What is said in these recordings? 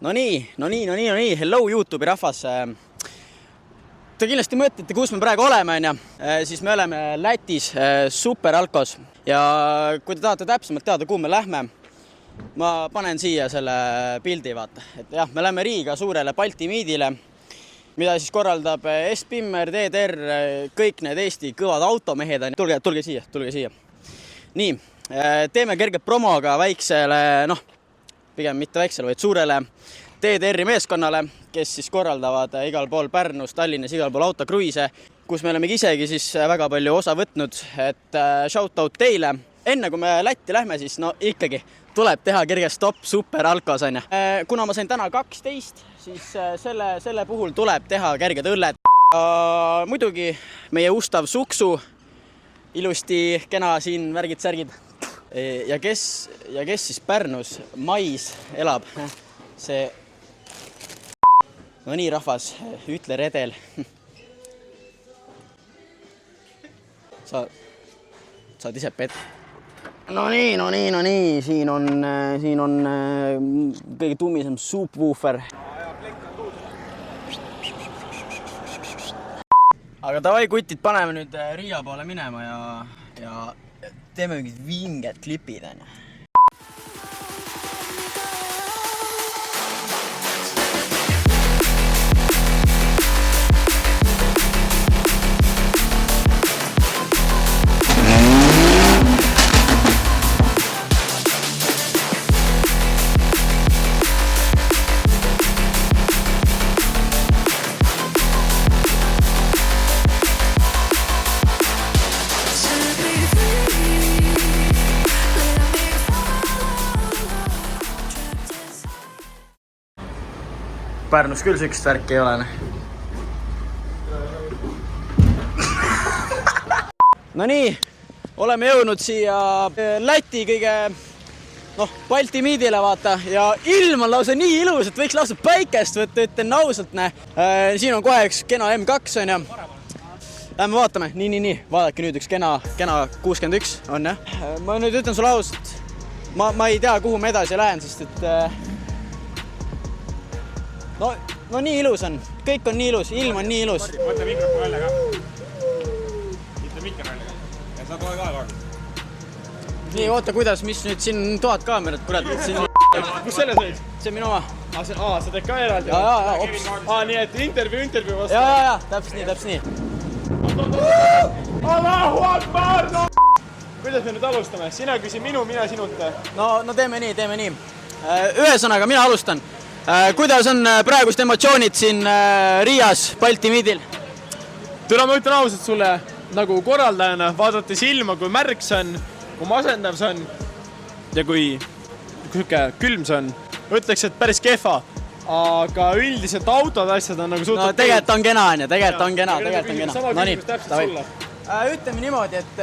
No nii, hello YouTube'i rahvas. Te kindlasti mõtlete, kus me praegu oleme, siis me oleme Lätis Superalkos ja kui te tahate täpsemalt teada, kuhu me lähme, ma panen siia selle pildi, vaata. Et jah, me lähme Riiga suurele Balti Meetile, mida siis korraldab S-Pimmer, DDR, kõik need Eesti kõvad automehed. Tulge siia. Nii, teeme kerge promoga väiksele, pigem mitte väiksele, vaid suurele DDR-i meeskonnale, kes siis korraldavad igal pool Pärnus, Tallinnas, igal pool autokruise, kus me oleme isegi siis väga palju osa võtnud, et shoutout teile. Enne kui me Lätti lähme, siis ikkagi tuleb teha kerge stopp Superalkos. Kuna ma sain täna 12, siis selle puhul tuleb teha kerged õlled. Muidugi meie ustav Suksu, ilusti kena siin värgid-särgid. Ja kes siis Pärnus mais elab, see... No nii, rahvas, ütle redel. Saad ise pet. No nii. Siin on kõige tummisem subwoofer. Aga davai, kutid, paneme nüüd Riia poole minema ja teeme mingid vinged klipid. Pärnus küll sükst värki ei ole. No nii, oleme jõudnud siia Läti kõige Balti Meetile, vaata, ja ilm on lausa nii ilus, et võiks lausa päikest võtta, ütlen ausalt. Siin on kohe üks kena M2 on ja lähme vaatame, nii, vaadake nüüd üks kena 61 on ja. Ma nüüd ütlen sulle ausalt, ma ei tea, kuhu ma edasi lähen, sest et No nii ilus on, kõik on nii ilus, ilm on nii ilus. Võtta mikrofon välja ka. Võtta mikrofon välja ka. Ja sa kohe ka. Nii, oota, kuidas, mis nüüd siin 1000 kaamerat, kurat. Kus selle sõid? See on minu oma. Sa teed ka eraldi? Jaa, ops. Nii, et intervjuu vastu. Jaa, täpselt nii. Allahu Akbar! Kuidas me nüüd alustame? Sina küsi minu, mina sinult. No teeme nii. Ühesõnaga, mina alustan. Kuidas on praegust emotsioonid siin Riias Balti Meetil? Tule ma ütlen ausalt sulle nagu korraldajana, vaadates ilma, kui märg see on, kui masendav see on ja kui külm see on. Ütleks, et päris kehva, aga üldiselt autod asjad on nagu suhtelt... No tegelikult on kena. Sama küsimus täpselt sulle. Ütleme niimoodi, et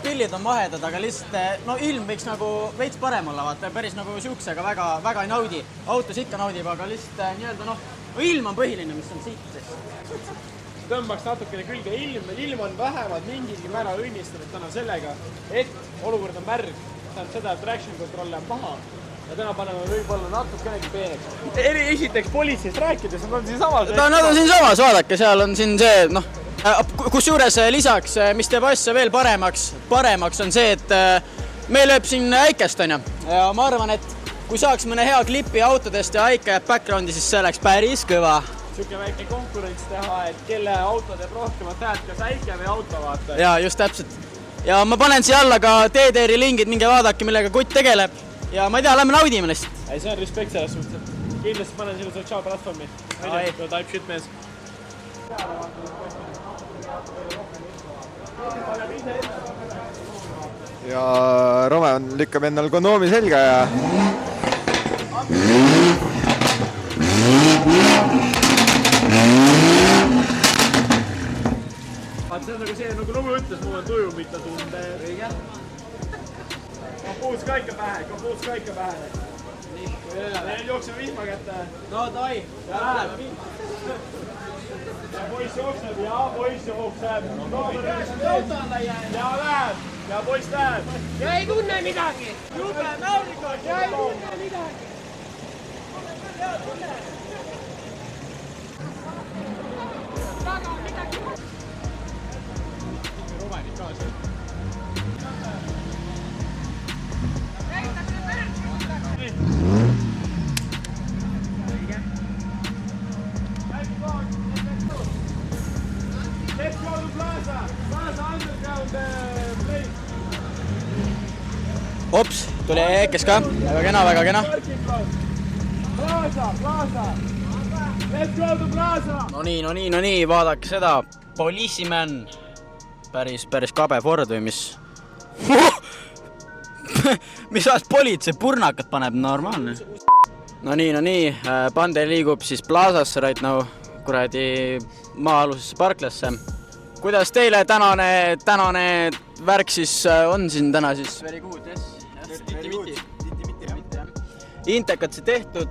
pillid on mahedad, aga lihtsalt ilm võiks nagu veits parem olla, vaata, päris nagu siuksega väga ei naudi. Autos ikka naudib, aga lihtsalt ilm on põhiline, mis on siit. Tõmbaks natukene külge ilm on vähemalt mingilgi määral õnnistanud täna sellega, et olukord on märg, tähendab seda, et traction control on maha ja täna paneme võib-olla natukenegi peeneks. Esiteks politseist rääkides, nad on siin samas. Nad on siin samas, vaadake, seal on siin see, kus juures lisaks, mis teeb asja veel paremaks on see, et meil lööb siin äikest on ja ma arvan, et kui saaks mõne hea klipi autodest ja äike jääb backgroundi, siis see oleks päris kõva. Siuke väike konkurents teha, et kelle auto teeb rohkemat häält, kas äike või auto, vaata. Jaa, just täpselt. Ja ma panen siia alla ka DDR-i lingid, minge vaadake, millega kutt tegeleb. Ja ma ei tea, lähme naudime lihtsalt. Ei, see on respekt selles suhtes. Kindlasti panen sinu sotsiaalplatvormi. Type shit mees. Ja Rome lükkab endal kondoomi selga ja... See on nagu see, nagu Lugu ütles, mul on tuju mitte tunde. Õige. Kapuus ka ikka pähe. Nii, jookseme vihma kätte. No davai, läheb. Ja poiss jookseb. Auto alla jääb. Ja läheb. Ja poiss läheb. Ja ei tunne midagi. Jube näurikord. Ja ei tunne midagi. Ops, tuli Eekes ka, väga kena, väga kena. No nii, vaadake seda, Policeman, päris kabe Ford või mis? Mis ajast politsei purnakat paneb, normaalne. No nii, Pande liigub siis Plaasasse right now, kuradi maa-alusesse parklasse. Kuidas teile tänane värk siis on siin täna siis? Very good, yes. Intekatsi tehtud,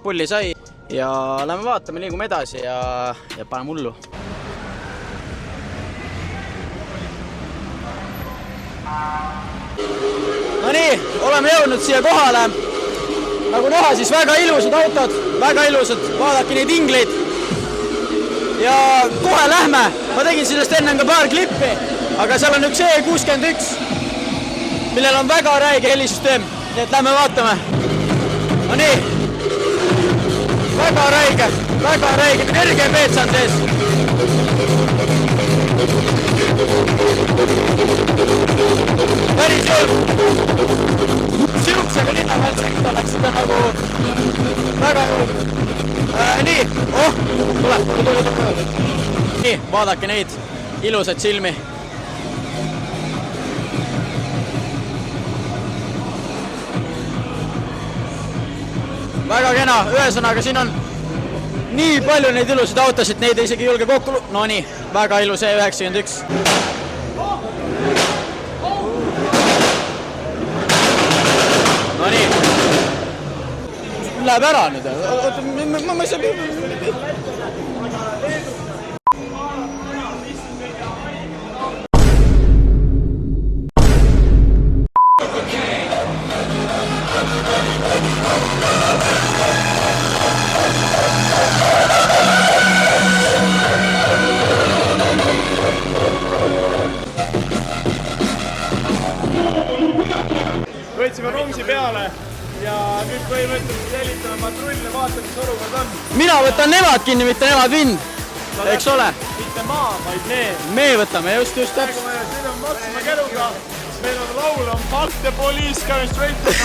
pulli sai ja lähme vaatame, liigume edasi ja paneme hullu. No nii, oleme jõudnud siia kohale. Nagu näha, siis väga ilusad autod, väga ilusad, vaadake neid ingleid. Ja kohe lähme, ma tegin sellest enne ka paar klippi, aga seal on üks E61, millel on väga räige helisüsteem, nii et lähme vaatame. No nii, väga räige, RGB-d saan sees. Päris jõud. Sihukesega linna veel sekta oleks seda nagu väga jõud. Nii, tule. Nii, vaadake neid ilusad silmi. Väga kena, ühesõnaga siin on nii palju neid ilusaid autosid, neid ei isegi julge kokku. No nii, väga ilus E91. No nii. Läheb ära nüüd. Ma ei saa... Võtsime rongsi peale ja nüüd põhimõtteliselt helitame patrulle, vaatame, mis olukord on. Mina võtan nemad kinni, mitte nemad mind, eks ole? Mitte maa, vaid me. Me võtame, just täpselt. Nüüd on maksima keluga, meil on laul, on fuck the police going straight to the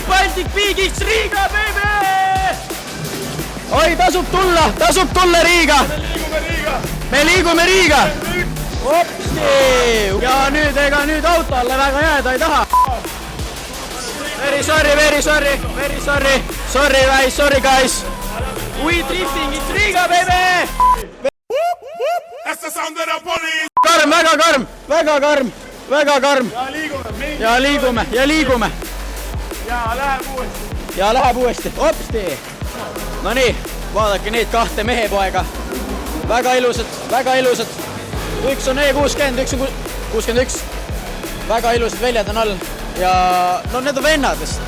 Baltic Beagiks Riiga, baby! Oi, tasub tulla Riiga! Me liigume Riiga! Opsi! Ja nüüd, ega nüüd auto alle väga jääda ei taha. Very sorry guys. We drifting in Riiga, baby! That's the sound of the police! Karm, väga karm. Ja liigume. Ja läheb uuesti. Opsti! No nii, vaadake neid kahte mehepoega. Väga ilusad. Üks on E60, üks on 61. Väga ilusad väljad on all. Ja no need on vennadest.